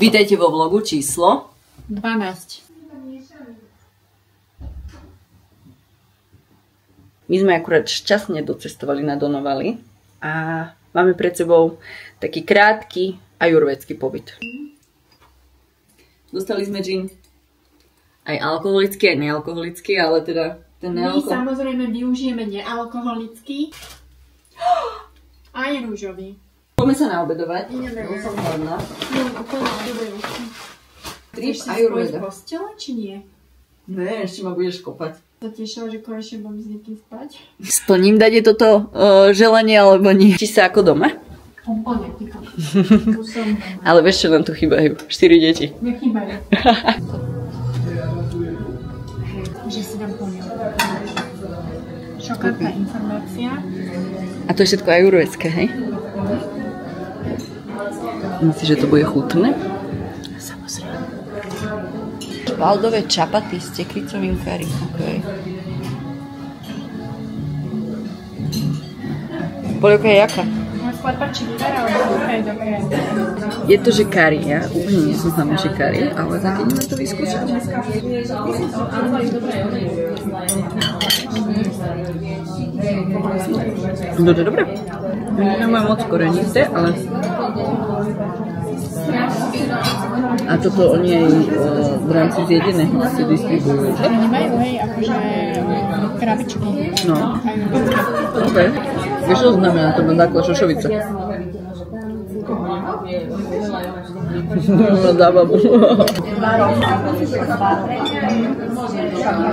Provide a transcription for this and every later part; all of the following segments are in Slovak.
Vítajte vo vlogu číslo 12. My sme akurát šťastne docestovali na Donovali a máme pred sebou taký krátky ajurvédsky pobyt. Dostali sme džin aj alkoholický, aj nealkoholický, ale teda ten My samozrejme využijeme nealkoholický aj rúžový. Poďme sa naobedovať. Ideme. Som hladná. Úplne dobre účty. Trip Chceš si ajurveda. spojiť postele, či nie? Ne, ešte ma budeš kopať. Zatešila, že konečne budem s niekým spať. Splním dať toto želanie, alebo nie? Či sa ako doma? Úplne, tyko. Ale vieš, čo nám tu chýbajú? 4 deti. Nechýbajú. Že si dám poňu. Šokantná informácia. A to je všetko ajurvédske, hej? Myslíš, že to bude chutné? Samozrejme. Špaldové čapaty s teklicovým kari. Okay. Polievka je jaká? Skôr páči vyberá, ale je dobré. Je to, že kari, ja úplne nie som známa, že kari, ale tak ideme to vyskúšať. Dobre, dobre. Nemám moc korenité, ale... A toto oni aj v rámci zjedeného si distribujú, že? Oni majú, hej, akože krabičky. No. OK. Vieš, čo znamená to bandákla šošovica? No, zábavu.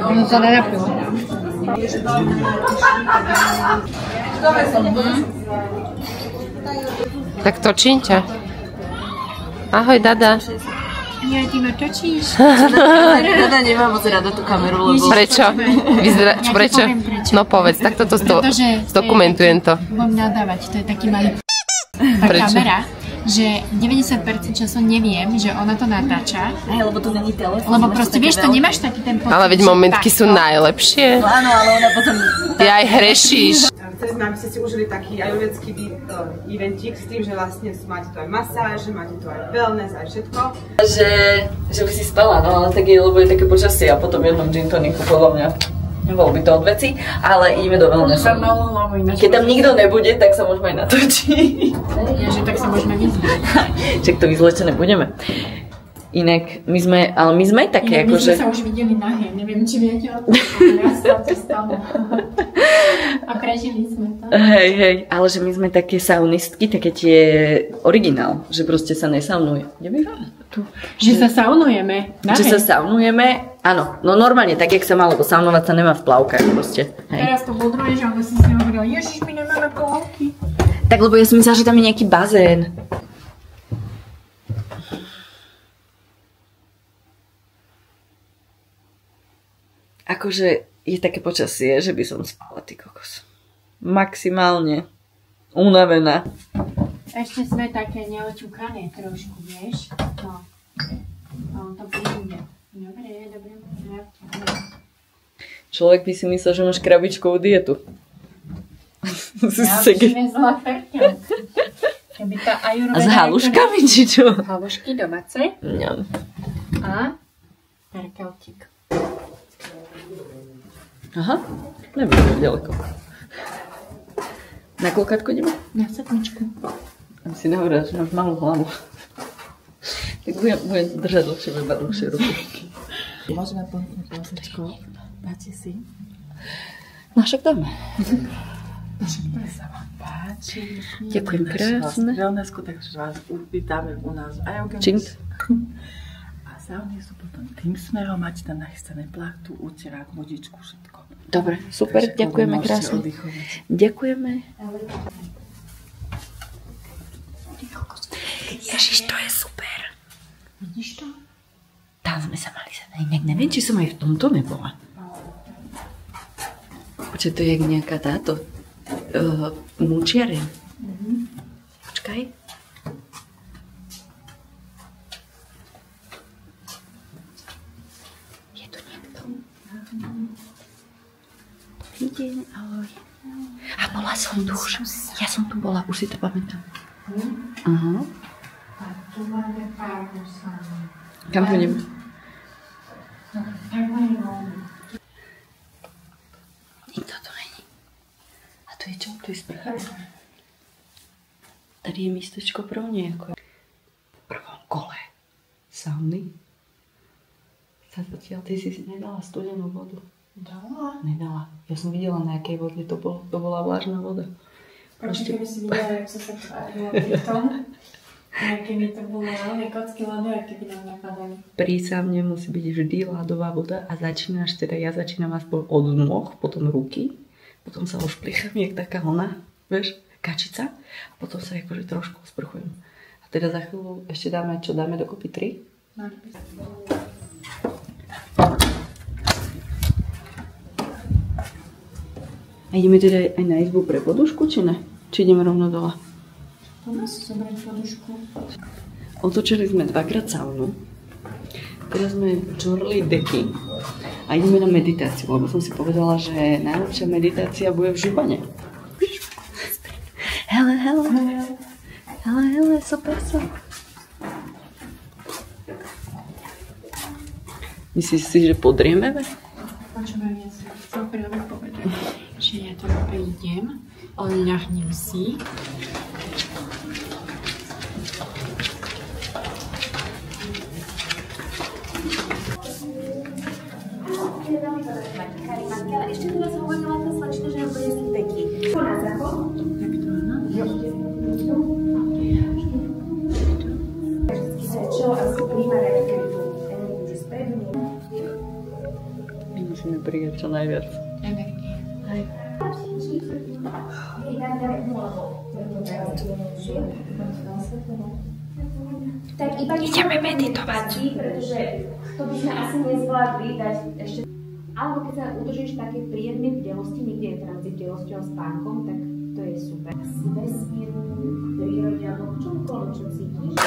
No to nenapil. Tak točím ťa. Ahoj, Dada. Nie, ty ma točíš. Dada nemá moc rada tú kameru, lebo... Prečo? Prečo? No povedz, tak toto zdokumentujem to. Budem nadávať, to je taký malý tá kamera, že 90% času neviem, že ona to natáča. Aj, lebo to není telefón. Lebo proste vieš, to nemáš taký ten pocit. Ale veď momentky sú najlepšie. Áno, ale ona potom... Ty aj hrešíš. Cez nám ste si užili taký ajurvédsky eventík s tým, že vlastne máte tu aj masáž, máte tu aj wellness, aj všetko. Že by si spala, no ale tak je, lebo je také počasie a potom jednom gin toniku podľa mňa nebolo by to od veci, ale ideme do wellnessu. Keď tam nikto nebude, tak sa môžeme aj natočiť. Že tak sa môžeme vyzvať. Čak to vyzlečené budeme. Inak, my sme aj také, My akože... sme sa už videli nahé, neviem, či viete o tom, raz sa to stalo. A prežili sme to. Hej, ale že my sme také saunistky, také tie originál, že proste sa nesaunuje. Že sa saunujeme. Že sa saunujeme, áno, no normálne, tak jak sa má, lebo saunovať sa nemá v plavkách proste. Hej. Teraz to budruješ, ale si si hovorila, ježiš, my nemáme plavky. Tak lebo ja som myslela, že tam je nejaký bazén. Akože je také počasie, že by som spala, ty kokos. Maximálne unavená. Ešte sme také neočukané trošku, vieš? No, to príde. Dobre. Človek by si myslel, že máš krabičkovú dietu. Ja už vezla ferťa. Keby tá ajurveda... A s haluškami, či čo? Halušky domáce. Ňam. A perkeltík. Aha, nebudem ďaleko. Na koľkátko ideme? Na sedmičku. Aby si nehovorila, že máš malú hlavu. Tak budem držať dlhšie ruky. Môžeme ponúknuť pozečko. Dáte si? No však dáme. To sa vám páči. Ďakujem krásne. V wellnessku, takže vás uvítame u nás v Ajogenes. Čint. A sauny sú potom tým smerom, máte tam nachystané plachtu, úterák, vodičku, všetko. Dobre, super, Takže ďakujeme krásne. Ďakujeme. Ježiš, to je super. Vidíš to? Tam sme sa mali zadať. Inak neviem, či som aj v tomto nebola. Počkaj, to je jak nejaká táto mučiareň. Počkaj. Je tu niekto? Dobrý deň, ahoj. A bola som tu už. Ja som tu bola, už si to pamätám. Aha. Kam pôjdem? Nikto tu není. A tu je čo? Tu je sprcha? Tady je místečko pro mě, jako v prvom kole sauny. Ty si nedala studenú vodu. Dala? Nedala. Ja som videla, na jakej vode to bola vlážna voda. Proste keby si videla, jak som sa tvárila pri tom, aké mi to bolo kocky ľadu, aké by nám napadali. Pri saune musí byť vždy ľadová voda a začínaš, teda ja začínam aspoň od nôh, potom ruky, potom sa ošplicham, jak taká ona, vieš, kačica, a potom sa akože trošku osprchujem. A teda za chvíľu ešte dáme, čo dáme dokopy 3? A ideme teda aj na izbu pre podušku, či ne? Či ideme rovno dole? Poďme si zobrať podušku. Otočili sme 2-krát saunu. Teraz sme čorli deky. A ideme na meditáciu, lebo som si povedala, že najlepšia meditácia bude v žubane. Hele, super. Myslíš si, že podrieme? Počúvaj, ja som chcel práve povedať, že ja tam prídem, odľahnem si. Ešte tu vás hovorila tá slečna, že nám bude si peky. Na záchod? Tak to áno. Vždycky začal asi príjmať aj keď tú energiu, že späť. My musíme prijať čo najviac. Energie. Aj. Tak iba ideme meditovať, pretože to by sme asi nezvládli dať ešte. Alebo keď sa udržíš v takej príjemnej bdelosti, niekde je tranzit bdelosťou a spánkom, tak to je super. Si vesmíru, prírode, alebo čomkoľvek, čo cítiš.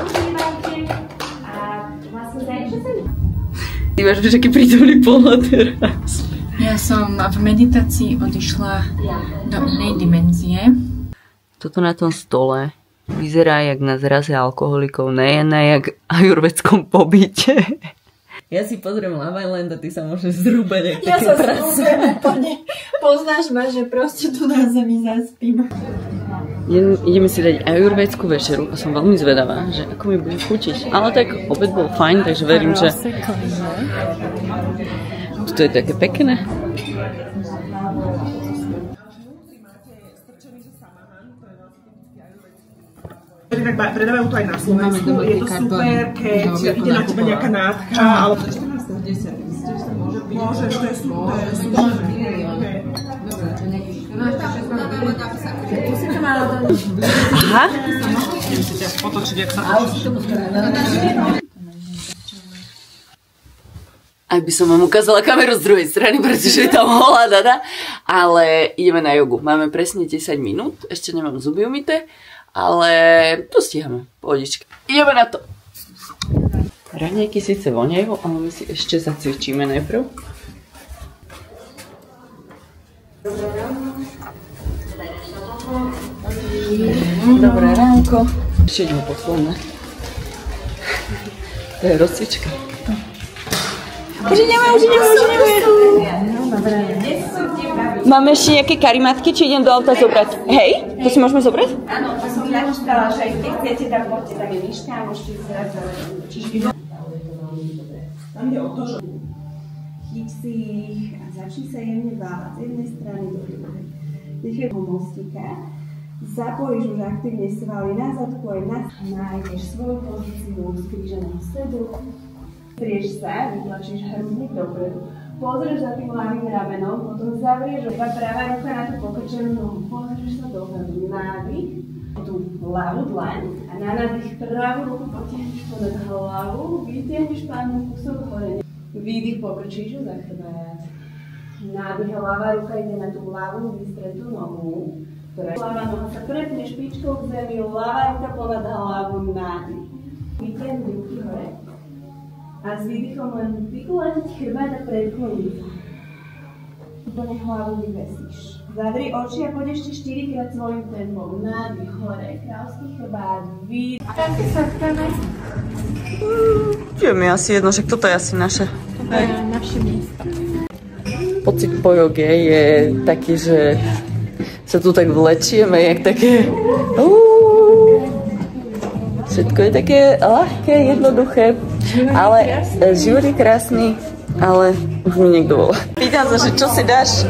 Užívajte a vlastne zajete sa mi. Ty máš už aký prítomný pohľad teraz. Ja som v meditácii odišla do inej dimenzie. Toto na tom stole vyzerá jak na zraze alkoholikov, nejené jak ajurvedskom pobyte. Ja si pozriem Love Island a ty sa môžeš zrúbať jak Ja také sa prase. zrúbem úplne. Poznáš ma, že proste tu na zemi zaspím. Ideme si dať ajurvedskú večeru a som veľmi zvedavá, že ako mi bude chutiť. Ale tak obed bol fajn, takže verím, že toto je také pekné. Predávajú to aj na Slovensku, je to super, keď ide na teba nejaká nádcha, ale 14.10. Môžeš, to je super. Aha. Musíte ťa potočiť, jak sa... Ak by som vám ukázala kameru z druhej strany, pretože je tam holá dada, ale ideme na jogu. Máme presne 10 minút, ešte nemám zuby umyté, ale to stíhame, pohodička. Ideme na to. Raňajky síce voňajú, ale my si ešte zacvičíme najprv. Dobré ránko. Ešte ideme posledné. To je rozcvička. Už ideme. Máme ešte nejaké karimatky, či idem do auta zobrať? Hej, to si môžeme zobrať? Áno, to som načítala, že aj keď chcete, tak poďte, tam je myška a môžete zrať. Tam je o to, že... Chyť si ich a začni sa jemne váhať z jednej strany do druhej. Nechaj ho mostíka. Zapojíš už aktívne svaly na zadku aj na... Nájdeš svoju pozíciu skríženého stredu. Strieš sa, vytlačíš hrudník dopredu. Pozrieš za tým ľavým ramenom, potom zavrieš iba pravá ruka na tú pokrčenú nohu. Pozrieš sa dopredu. Nádych, tú ľavú dlaň a na nádych pravú ruku potiahneš ponad hlavu, vytiahneš pánnu kusok hore. Výdych, pokrčíš ju za chrbát. Nádych, ľavá ruka ide na tú ľavú vystretú nohu. Ľavá noha sa prepne špičkou k zemi, ľavá ruka ponad hlavu, nádych. Vytiahnuť ruky hore. A s výdychom len vykuleniť chrbát a predkloniť sa. Úplne hlavu vyvesíš. Zavri oči a poď ešte 4-krát svojím tempom. Nádych hore, kráľský chrbát, výdych. Také sa chceme. Je mi asi jedno, že toto je asi naše. To je naše miesto. Pocit po joge je taký, že sa tu tak vlečieme, jak také... Všetko je také ľahké, jednoduché, ale život je krásny, ale už mi niekto volá. Pýtam sa, že čo si dáš?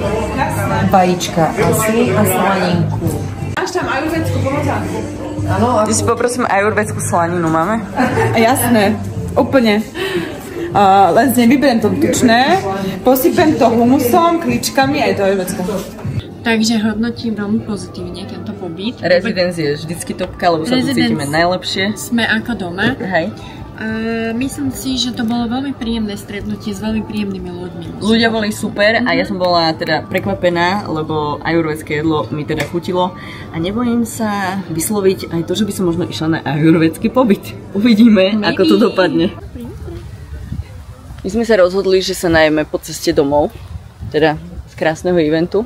Vajíčka asi a slaninku. Máš tam ajurvédsku pomocánku? Áno. Ty si poprosím ajurvédsku slaninu, máme? Jasné, úplne. Len z nej vyberiem to tučné, posypem to humusom, kličkami a je to ajurvédska. Takže hodnotím veľmi pozitívne tento pobyt. Rezidence je vždycky topka, lebo sa tu cítime najlepšie. Sme ako doma. Hej. Myslím si, že to bolo veľmi príjemné stretnutie s veľmi príjemnými ľuďmi. Ľudia boli super a ja som bola teda prekvapená, lebo ajurvédske jedlo mi teda chutilo a nebojím sa vysloviť aj to, že by som možno išla na ajurvédsky pobyt. Uvidíme, ako to dopadne. My sme sa rozhodli, že sa najeme po ceste domov, teda z krásneho eventu.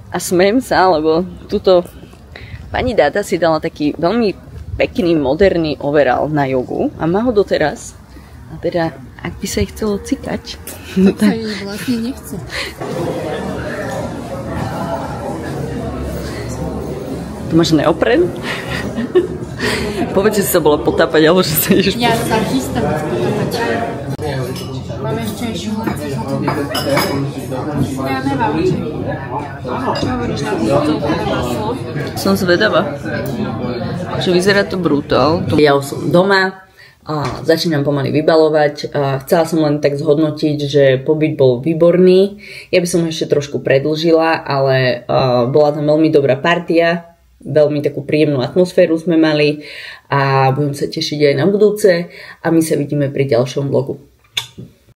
A smejem sa, lebo tuto pani Data si dala taký veľmi pekný, moderný overall na jogu a má ho doteraz. A teda, ak by sa jej chcelo cikať, tak sa jej vlastne nechce. Tu máš neopren? Povedz, že sa bola potápať, alebo že sa ideš... Ja sa chystám potápať. Máme ešte aj šuhle. Ja nemám čo. Čo hovoríš na to maslo? Som zvedavá. Že vyzerá to brutál. Ja už som doma, začínam pomaly vybalovať. Chcela som len tak zhodnotiť, že pobyt bol výborný. Ja by som ho ešte trošku predĺžila, ale bola tam veľmi dobrá partia. Veľmi takú príjemnú atmosféru sme mali a budem sa tešiť aj na budúce a my sa vidíme pri ďalšom vlogu.